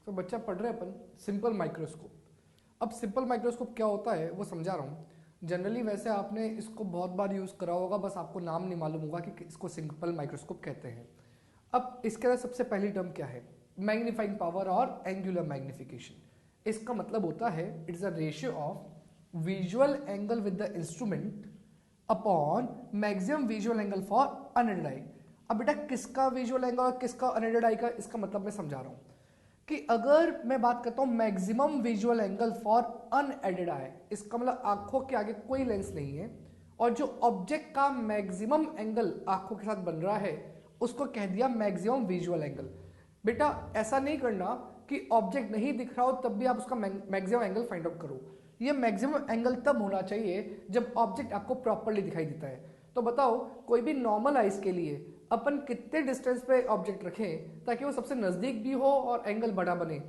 तो बच्चा पढ़ रहे अपन सिंपल माइक्रोस्कोप। अब सिंपल माइक्रोस्कोप क्या होता है वो समझा रहा हूँ। जनरली वैसे आपने इसको बहुत बार यूज़ करा होगा, बस आपको नाम नहीं मालूम होगा कि इसको सिंपल माइक्रोस्कोप कहते हैं। अब इसके अंदर सबसे पहली टर्म क्या है? मैग्नीफाइंग पावर और एंगुलर मैग्निफिकेशन। इसका मतलब होता है it's a ratio of visual angle with the instrument upon maximum visual angle for unaided eye. अब बेटा किसका विजुअल एंगल और किसका अनएडेड आई का इसका मतलब मैं समझा रहा हूँ कि अगर मैं बात करता हूँ maximum visual angle for unaided eye, इसका मतलब आंखों के आगे कोई लेंस नहीं है और जो ऑब्जेक्ट का मैक्सिमम एंगल आंखों के साथ बन रहा है उसको कह दिया मैक्सिमम विजुअल एंगल। बेटा ऐसा नहीं करना कि ऑब्जेक्ट नहीं दिख रहा हो तब भी आप उसका मैक्सिमम एंगल फाइंड आउट करो। ये मैक्सिमम एंगल तब होना चाहिए जब ऑब्जेक्ट आपको प्रॉपर्ली दिखाई देता है। तो बताओ कोई भी नॉर्मल आइज के लिए अपन कितने डिस्टेंस पे ऑब्जेक्ट रखें ताकि वो सबसे नजदीक भी हो और एंगल बड़ा बने?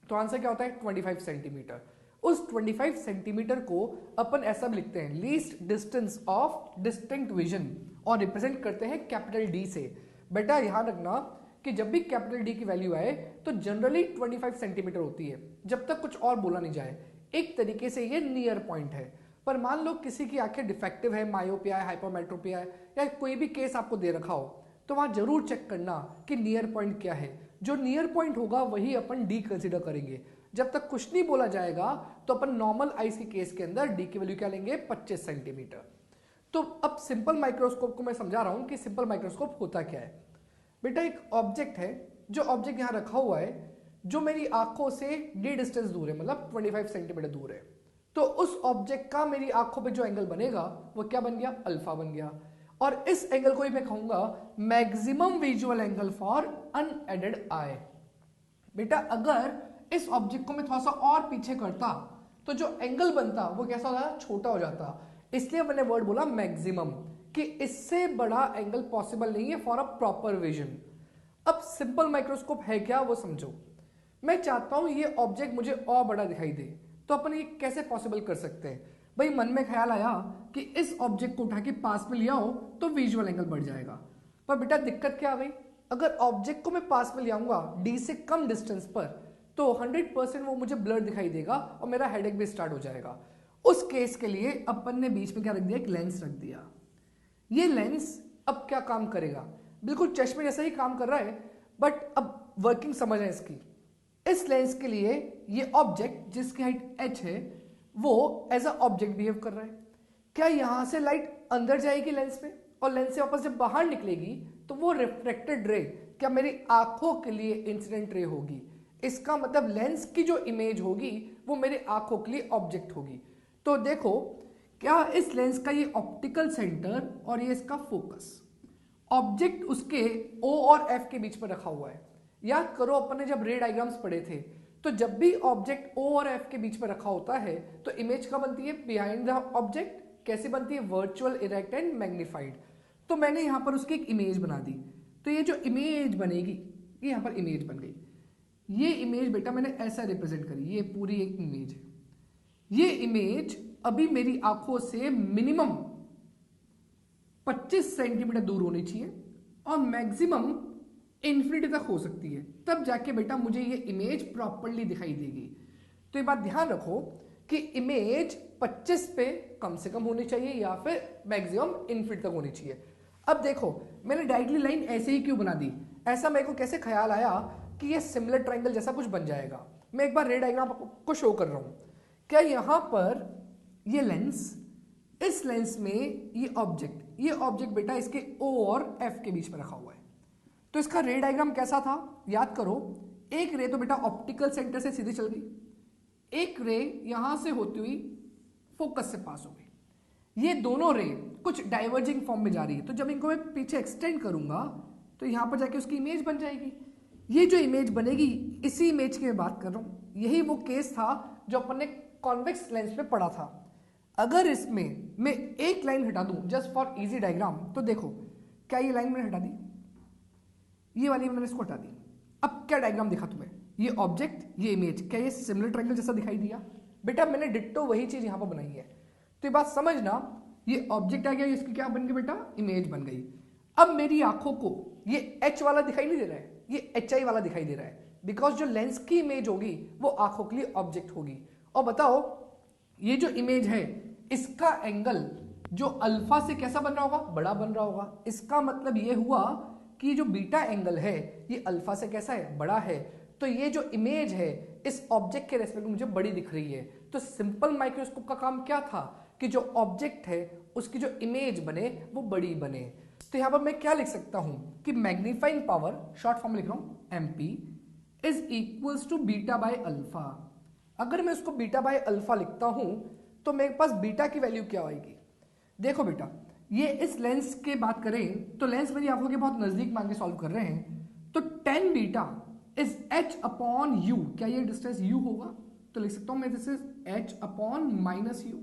तो आंसर क्या होता है? 25 सेंटीमीटर। उस 25 सेंटीमीटर को अपन ऐसा भी लिखते हैं least distance of distinct vision और रिप्रेजेंट करते हैं कैपिटल डी से। बेटा ध्यान रखना कि जब भी कैपिटल डी की वैल्यू आए तो जनरली 25 सेंटीमीटर होती है जब तक कुछ और बोला नहीं जाए। एक तरीके से ये नियर पॉइंट है। पर मान लो किसी की आंखें डिफेक्टिव है, मायोपिया है, हाइपरमेट्रोपिया है या कोई भी केस आपको दे रखा हो तो वहां जरूर चेक करना कि नियर पॉइंट क्या है। जो नियर पॉइंट होगा वही अपन डी कंसीडर करेंगे। जब तक कुछ नहीं बोला जाएगा तो अपन नॉर्मल आइज के केस के अंदर डी की वैल्यू क्या लेंगे? 25 सेंटीमीटर। तो अब सिंपल माइक्रोस्कोप को मैं समझा रहा हूं कि सिंपल माइक्रोस्कोप होता क्या है। बेटा एक ऑब्जेक्ट है, जो ऑब्जेक्ट यहां रखा हुआ है जो मेरी आंखों से डी डिस्टेंस दूर है, मतलब 25 सेंटीमीटर दूर है, तो उस ऑब्जेक्ट का मेरी आंखों पे जो एंगल बनेगा वो क्या बन गया? अल्फा बन गया। और इस एंगल को ही मैं कहूंगा maximum visual angle for unaided eye. बेटा अगर इस ऑब्जेक्ट को मैं थोड़ा सा और पीछे करता तो जो एंगल बनता वो कैसा हो जाता? छोटा हो जाता। इसलिए मैंने वर्ड बोला मैक्सिमम कि इससे बड़ा एंगल पॉसिबल नहीं है फॉर अ प्रॉपर विजन। अब सिंपल माइक्रोस्कोप है क्या वो समझो। मैं चाहता हूं ये ऑब्जेक्ट मुझे और बड़ा दिखाई दे, तो अपन ये कैसे पॉसिबल कर सकते हैं? भाई मन में ख्याल आया कि इस ऑब्जेक्ट को उठा के पास में लिया हो तो विजुअल एंगल बढ़ जाएगा। पर बेटा दिक्कत क्या आ गई? अगर ऑब्जेक्ट को मैं पास में ले आऊंगा डी से कम डिस्टेंस पर तो 100% वो मुझे ब्लर दिखाई देगा और मेरा हेडेक भी स्टार्ट हो जाएगा। उस केस के लिए अपन ने बीच में क्या रख दिया? एक लेंस रख दिया। ये लेंस अब क्या काम करेगा? बिल्कुल चश्मे जैसा ही काम कर रहा है, बट अब वर्किंग समझ है इसकी। इस लेंस के लिए ये ऑब्जेक्ट जिसकी हाइट h है वो एज अ ऑब्जेक्ट बिहेव कर रहा है। क्या यहां से लाइट अंदर जाएगी लेंस में और लेंस से वापस जब बाहर निकलेगी तो वो रिफ्लेक्टेड रे क्या मेरी आंखों के लिए इंसिडेंट रे होगी? इसका मतलब लेंस की जो इमेज होगी वो मेरे आंखों के लिए ऑब्जेक्ट होगी। तो देखो क्या इस लेंस का ये ऑप्टिकल सेंटर और ये इसका फोकस, ऑब्जेक्ट उसके O और F के बीच में रखा हुआ है। याद करो अपन ने जब रे डायग्राम्स पढ़े थे तो जब भी ऑब्जेक्ट O और F के बीच में रखा होता है तो इमेज क्या बनती है? Behind the object. कैसे बनती है? Virtual, erect and magnified. तो मैंने यहां पर उसकी एक इमेज बना दी। तो ये जो इमेज बनेगी ये यहां पर इमेज बन गई। ये इमेज बेटा मैंने ऐसा रिप्रेजेंट करी, ये पूरी एक इमेज है। ये इमेज अभी मेरी आंखों से मिनिमम 25 सेंटीमीटर दूर होनी चाहिए और मैक्सिमम इन्फिनिटी तक हो सकती है, तब जाके बेटा मुझे ये इमेज प्रॉपर्ली दिखाई देगी। तो ये बात ध्यान रखो कि इमेज 25 पे कम से कम होनी चाहिए या फिर मैक्सिमम इन्फिनिटी तक होनी चाहिए। अब देखो मैंने डायरेक्टली लाइन ऐसे ही क्यों बना दी? ऐसा मेरे को कैसे ख्याल आया कि ये सिमिलर ट्रायंगल जैसा कुछ बन जाएगा? मैं एक बार रे डायग्राम को शो कर रहा हूं। क्या यहां पर ये लेंस, इस लेंस में ये ऑब्जेक्ट बेटा इसके O और F के बीच में रखा हुआ है। तो इसका रे डायग्राम कैसा था? याद करो, एक रे तो बेटा ऑप्टिकल सेंटर से सीधी चल गई, एक रे यहां से होती हुई फोकस से पास हो गई। ये दोनों रे कुछ डाइवर्जिंग फॉर्म में जा रही है, तो जब इनको मैं पीछे एक्सटेंड करूंगा तो यहां पर जाके उसकी इमेज बन जाएगी। ये जो इमेज बनेगी इसी इमेज की मैं बात कर रहा हूं। यही वो केस था जो अपन ने कॉन्वेक्स लेंस में पढ़ा था। अगर इसमें मैं एक लाइन हटा दूं जस्ट फॉर इजी डायग्राम, तो देखो क्या ये लाइन मैंने हटा दी, ये वाली मैंने इसको हटा दी। अब क्या डायग्राम दिखा तुम्हें? ये ऑब्जेक्ट, ये इमेज, क्या ये सिमिलर ट्रायंगल जैसा दिखाई दिया? बेटा मैंने डिट्टो वही चीज यहां पर बनाई है। तो ये बात समझना, ये ऑब्जेक्ट आ गया, इसकी क्या बन गई बेटा? इमेज बन गई। अब मेरी आंखों को ये H वाला दिखाई नहीं दे रहा है, ये HI वाला दिखाई दे रहा है, बिकॉज जो लेंस की इमेज होगी वो आंखों के लिए ऑब्जेक्ट होगी। और बताओ ये जो इमेज है इसका एंगल जो अल्फा से कैसा बन रहा होगा, बड़ा बन रहा होगा। इसका मतलब ये हुआ कि जो बीटा एंगल है ये अल्फा से कैसा है, बड़ा है। तो ये जो इमेज है इस ऑब्जेक्ट के रेस्पेक्ट में मुझे बड़ी दिख रही है। तो सिंपल माइक्रोस्कोप का काम क्या था कि जो ऑब्जेक्ट है उसकी जो इमेज बने वो बड़ी बने। तो यहां पर मैं क्या लिख सकता हूं कि मैग्नीफाइंग पावर, शॉर्ट फॉर्म लिख रहा हूं MP is equals to beta by alpha. अगर मैं उसको बीटा बाय अल्फा लिखता हूं तो मेरे पास बीटा की वैल्यू क्या आएगी। देखो बेटा, ये इस लेंस के बात करें तो लेंस मेरी आंखों के बहुत नजदीक मान के सॉल्व कर रहे हैं, तो tan beta is h upon you. क्या ये डिस्टेंस u होगा, तो लिख सकता हूं मैं this is h upon minus you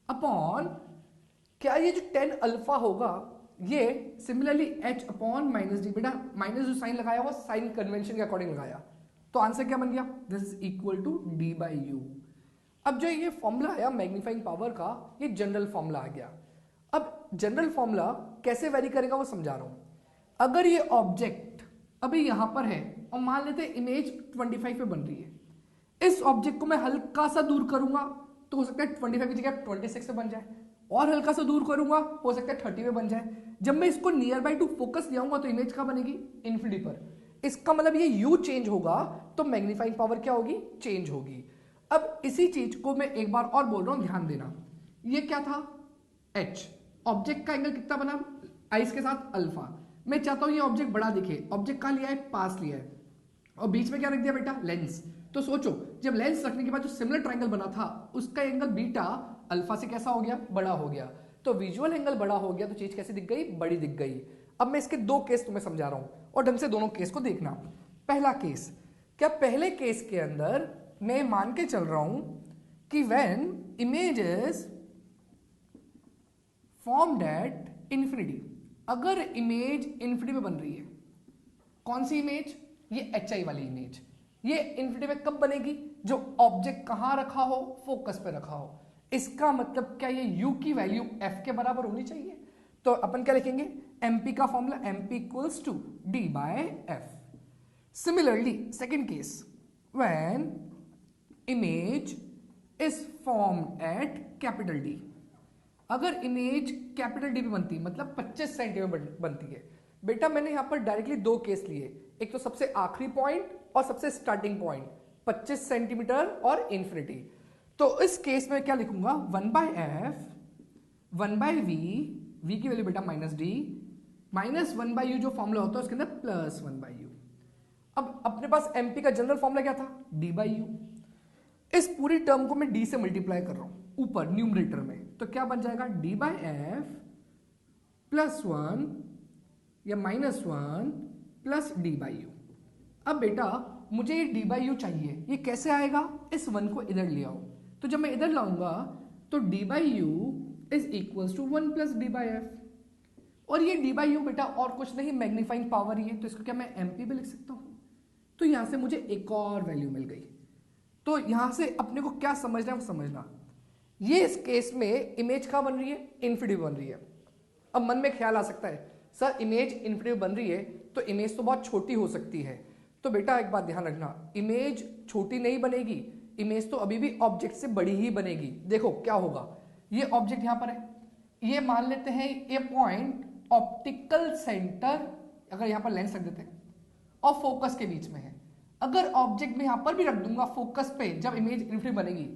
upon, क्या ये जो tan अल्फा होगा ये similarly h upon minus D. बेटा माइनस जो साइन लगाया वो साइन कन्वेंशन के अकॉर्डिंग लगाया, तो आंसर क्या बन गया, this is equal to d by u. अब जो ये फॉर्मूला आया मैग्नीफाइंग पावर का, ये जनरल फॉर्मूला आ गया। अब जनरल फॉर्मूला कैसे वेरी करेगा वो समझा रहा हूं। अगर ये ऑब्जेक्ट अभी यहां पर है और मान लेते इमेज 25 पे बन रही है, इस ऑब्जेक्ट को मैं हल्का सा दूर करूंगा तो हो सकता है 25 की जगह 26 पे बन जाए, और हल्का सा दूर करूंगा हो सकता है 30 पे बन जाए। जब मैं इसको नियर बाई टू फोकस ले आऊंगा तो इमेज कहां बनेगी, इन्फिनिटी पर। इसका मतलब ये यू चेंज होगा तो मैग्नीफाइंग पावर क्या होगी, चेंज होगी। अब इसी चीज को मैं एक बार और बोल रहा हूं, ध्यान देना। ये क्या था, h, ऑब्जेक्ट का एंगल कितना बना आइस के साथ अल्फा। मैं चाहता हूं ये ऑब्जेक्ट बड़ा दिखे, ऑब्जेक्ट कहां लिया है, पास लिया है, और बीच में क्या रख दिया बेटा, लेंस। तो सोचो जब लेंस रखने के बाद जो सिमिलर ट्रायंगल बना था उसका एंगल बीटा अल्फा से कैसा हो गया, बड़ा हो गया। तो विजुअल एंगल बड़ा हो गया तो चीज कैसी दिख गई, बड़ी दिख गई। अब मैं इसके दो केस तुम्हें समझा रहा हूं और ढंग से दोनों केस को देखना। पहला केस, क्या पहले केस के अंदर मैं मान के चल रहा हूं कि when image is formed at infinity, अगर इमेज इंफिनिटी में बन रही है, कौन सी इमेज, ये HI वाली इमेज, ये इंफिनिटी में कब बनेगी, जो ऑब्जेक्ट कहां रखा हो, फोकस पे रखा हो। इसका मतलब क्या ये u की वैल्यू f के बराबर होनी चाहिए। तो अपन क्या लिखेंगे, MP का formula MP equals to d by f। Similarly second case, when image is formed at capital D, अगर इमेज कैपिटल D पे बनती है मतलब 25 सेंटीमीटर बनती है। बेटा मैंने यहां पर डायरेक्टली दो केस लिए, एक तो सबसे आखिरी पॉइंट और सबसे स्टार्टिंग पॉइंट 25 सेंटीमीटर और इंफिनिटी। तो इस केस में क्या लिखूंगा, 1 बाय एफ 1 बाय वी की वैल्यू बेटा minus d, minus 1 by u जो फॉर्मूला होता है उसके अंदर प्लस 1 बाय यू। अब अपने पास एमपी का जनरल फॉर्मूला क्या था, डी बाई यू। इस पूरी टर्म को मैं डी से मल्टीप्लाई कर रहा हूं ऊपर न्यूमरेटर में, तो क्या बन जाएगा, डी बाई एफ प्लस 1 या minus 1 plus d by u. अब बेटा मुझे ये डी बाई यू चाहिए, ये कैसे आएगा, इस 1 को इधर ले आओ। तो जब मैं इधर लाऊंगा तो d by u is equals to 1 plus d by f, और ये डी बाई यू बेटा और कुछ नहीं मैग्नीफाइंग पावर ही है, तो इसको क्या मैं एमपी भी लिख सकता हूं। तो यहां से मुझे एक और वैल्यू मिल गई। तो यहां से अपने को क्या समझना है वो समझना, ये इस केस में इमेज कहां बन रही है, इन्फिनिटी बन रही है। अब मन में ख्याल आ सकता है सर इमेज इन्फिनिटी बन रही है तो इमेज तो बहुत छोटी हो सकती है। तो बेटा एक बात ध्यान रखना, इमेज छोटी नहीं बनेगी, इमेज तो अभी भी ऑब्जेक्ट से बड़ी ही बनेगी। देखो क्या होगा, ये ऑब्जेक्ट यहां पर है, ये मान लेते हैं ये पॉइंट ऑप्टिकल सेंटर, अगर यहां पर लेंस रख देते हैं, और फोकस के बीच में है। अगर ऑब्जेक्ट में यहां पर भी रख दूंगा फोकस पे, जब इमेज इन्फिनिटी बनेगी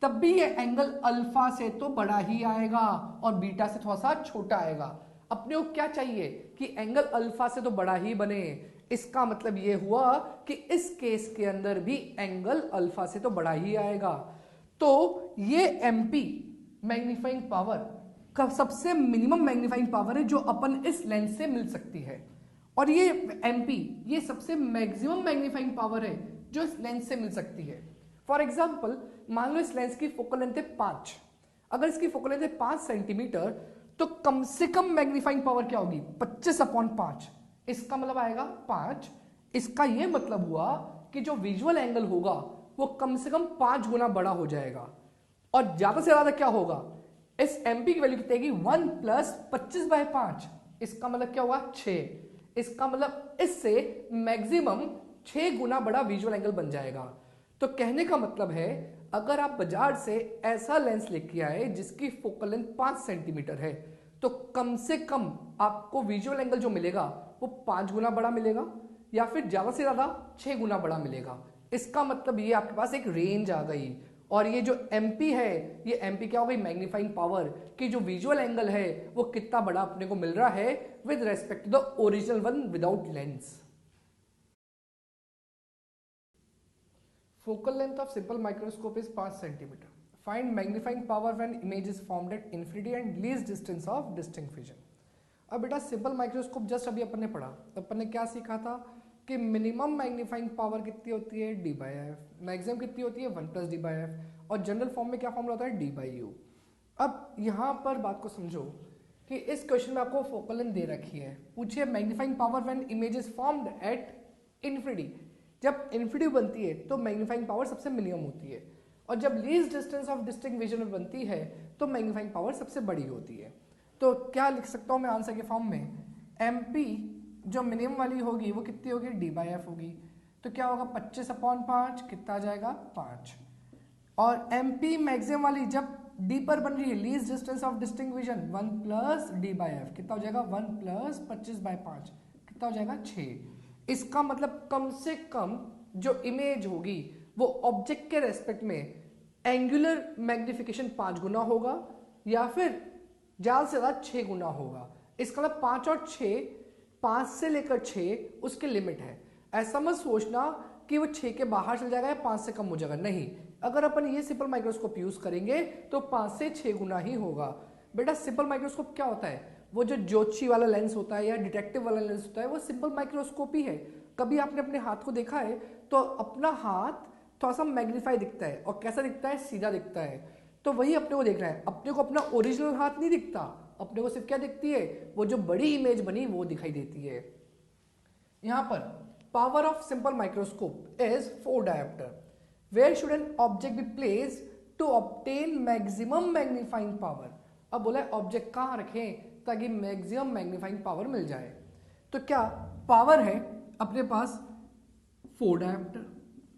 तब भी ये एंगल अल्फा से तो बड़ा ही आएगा और बीटा से थोड़ा सा छोटा आएगा। अपने को क्या चाहिए कि एंगल अल्फा से तो बड़ा ही बने। इसका मतलब ये हुआ कि इस केस के अंदर भी एंगल अल्फा से तो बड़ा ही आएगा। तो ये एमपी मैग्नीफाइंग पावर का सबसे मिनिमम मैग्नीफाइंग पावर है जो अपन इस लेंस से मिल सकती है, और ये एमपी ये सबसे मैक्सिमम मैग्नीफाइंग पावर है जो इस लेंस से मिल सकती है। फॉर एग्जाम्पल मान लो इस लेंस की फोकल लेंथ है 5, अगर इसकी फोकल लेंथ है 5 सेंटीमीटर तो कम से कम मैग्नीफाइंग पावर क्या होगी, 25/5। इसका मतलब आएगा 5। इसका यह मतलब हुआ कि जो विजुअल एंगल होगा वो कम से कम 5 गुना बड़ा हो जाएगा। और ज्यादा से ज्यादा क्या होगा, इस एमपी की वैल्यू कितनी आएगी, 1 प्लस 25/5। इसका मतलब क्या होगा, 6। इसका मतलब इससे मैक्सिमम 6 गुना बड़ा विजुअल एंगल बन जाएगा। तो कहने का मतलब है अगर आप बाजार से ऐसा लेंस लेके आए जिसकी फोकल लेंथ 5 सेंटीमीटर है, तो कम से कम आपको विजुअल एंगल जो मिलेगा वो 5 गुना बड़ा मिलेगा या फिर ज्यादा से ज्यादा 6 गुना बड़ा मिलेगा। इसका मतलब ये आपके पास एक रेंज आ गई। और ये जो MP है, ये MP क्या हो गई, मैग्नीफाइंग पावर, कि जो विजुअल एंगल है वो कितना बड़ा अपने को मिल रहा है with respect to the original one without lens. Focal length of simple microscope is 5 centimeter. Find magnifying power when image is formed at infinity and least distance of distinct vision. अब बेटा सिंपल माइक्रोस्कोप जस्ट अभी अपन ने पढ़ा, अपन ने क्या सीखा था कि मिनिमम मैग्नीफाइंग पावर कितनी होती है d/f, मैक्सिमम कितनी होती है 1 + d/f, और जनरल फॉर्म में क्या फॉर्मूला होता है d/u। अब यहाँ पर बात को समझो कि इस क्वेश्चन में आपको फोकल लेंथ दे रखी है, पूछिए magnifying power when image is formed at infinity. जब इन्फिनिटी बनती है तो मैग्नीफाइंग पावर सबसे मिनिमम होती है, और जब least distance of distinct vision में बनती है तो मैग्नीफाइंग पावर सबसे बड़ी होती है। तो क्या लिख सकता हूँ मैं आंसर के फॉर्म में, MP जो मिनिमम वाली होगी वो कितनी होगी d/f होगी। तो क्या होगा 25/5 कितना आ जाएगा 5, और MP मैक्सिमम वाली जब D पर बन रही है least distance of distinct vision 1 + d/f कितना हो जाएगा 1 + 25/5 कितना हो जाएगा 6। इसका मतलब कम से कम जो इमेज होगी वो ऑब्जेक्ट के रेस्पेक्ट में एंगुलर मैग्निफिकेशन 5 गुना होगा या फिर ज्यादा से ज्यादा 6 गुना होगा। इसका मतलब 5 और 6, 5 से लेकर 6 उसके लिमिट है। ऐसा मत सोचना कि वो 6 के बाहर चल जाएगा या 5 से कम हो जाएगा, नहीं। अगर अपन ये सिंपल माइक्रोस्कोप यूज करेंगे तो 5 से 6 गुना ही होगा। बेटा सिंपल माइक्रोस्कोप क्या होता है, वो जो ज्योति वाला लेंस होता है या डिटेक्टिव वाला लेंस होता है वो सिंपल माइक्रोस्कोप ही है। कभी आपने अपने हाथ को देखा है तो अपना हाथ थोड़ा सा मैग्नीफाई दिखता है, और कैसा दिखता है, सीधा दिखता है। तो वही अपने को देखना है, अपने को अपना ओरिजिनल हाथ नहीं दिखता, अपने को सिर्फ क्या दिखती है, वो जो बड़ी इमेज बनी वो दिखाई देती है। यहां पर power of simple microscope is 4 dioptre. Where should an object be placed to obtain maximum magnifying power. अब बोला है ऑब्जेक्ट कहां रखें ताकि मैक्सिमम मैग्नीफाइंग पावर मिल जाए। तो क्या पावर है अपने पास 4 डायोप्टर,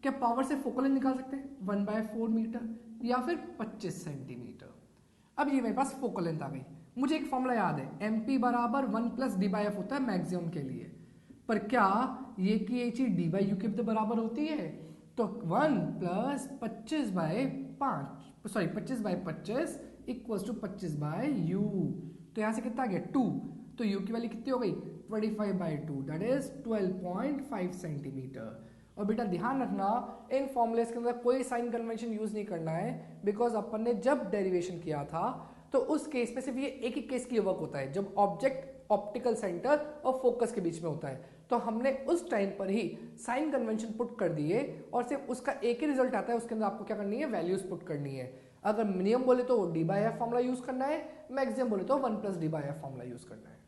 क्या पावर से फोकल लेंथ निकाल सकते हैं 1/4 मीटर या फिर 25 सेंटीमीटर। अब ये मेरे पास फोकल लेंथ आ गई। मुझे एक फॉर्मूला याद है, MP = 1 + d/f होता है मैक्सिमम के लिए, पर क्या ये की ये चीज d/u के बराबर होती है? तो 1 + 25/5 सॉरी 25/25 = 25/u। तो यहां से कितना आ गया 2, तो u की वैल्यू कितनी हो गई 25/2 दैट इज 12.5 सेंटीमीटर। और बेटा ध्यान रखना इन फॉर्मूलेस के अंदर कोई साइन कन्वेंशन यूज नहीं करना है, बिकॉज अपन ने जब डेरिवेशन किया था तो उस केस में सिर्फ ये एक ही केस के लिए वर्क होता है जब ऑब्जेक्ट ऑप्टिकल सेंटर और फोकस के बीच में होता है। तो हमने उस टाइम पर ही साइन कन्वेंशन पुट कर दिए और सिर्फ उसका एक ही रिजल्ट आता है, उसके अंदर आपको क्या करनी है, वैल्यूज पुट करनी है। अगर मिनिमम बोले तो d/f फॉर्मूला यूज करना है, मैक्सिमम बोले तो 1 + d/f फॉर्मूला यूज करना है।